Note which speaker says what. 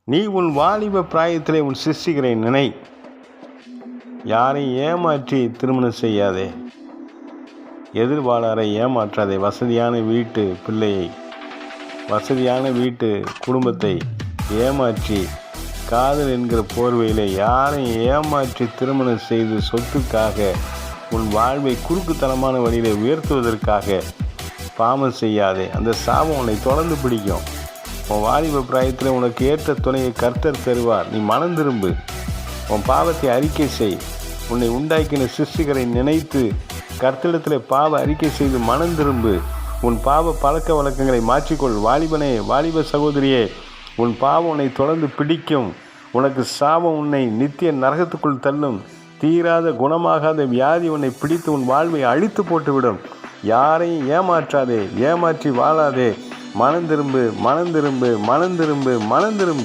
Speaker 1: நீ உன் வாலிப பிராயத்திலே உன் சிருஷ்டிகரை நினை. யாரையும் ஏமாற்றி திருமணம் செய்யாதே. எதிர்வாளரை ஏமாற்றாதே. வசதியான வீட்டு பிள்ளையை, வசதியான வீட்டு குடும்பத்தை ஏமாற்றி காதல் என்கிற போர்வையில் யாரையும் ஏமாற்றி திருமணம் செய்து சொத்துக்காக உன் வாழ்வை குறுக்குத்தனமான வழியில் உயர்த்துவதற்காக பாவம் செய்யாதே. அந்த சாபம் உன்னை தொடர்ந்து பிடிக்கும். உன் வாலிப பிராயத்தில் உனக்கு ஏற்ற துணையை கர்த்தர் தருவார். நீ மனம் திரும்பு. உன் பாவத்தை அறிக்கை செய். உன்னை உண்டாக்கின சிருஷ்டிகரை நினைத்து கர்த்தரிடத்தில் பாவ அறிக்கை செய்து மனம் திரும்பு. உன் பாவ பழக்க வழக்கங்களை மாற்றிக்கொள். வாலிபனே, வாலிப சகோதரியே, உன் பாவம் உன்னை தொடர்ந்து பிடிக்கும். உனக்கு சாபம் உன்னை நித்திய நரகத்துக்குள் தள்ளும். தீராத குணமாகாத வியாதி உன்னை பிடித்து உன் வாழ்வை அழித்து போட்டுவிடும். யாரையும் ஏமாற்றாதே, ஏமாற்றி வாழாதே. மனம் திரும்பு, மனம் திரும்பு, மனம் திரும்பு, மனம் திரும்பு.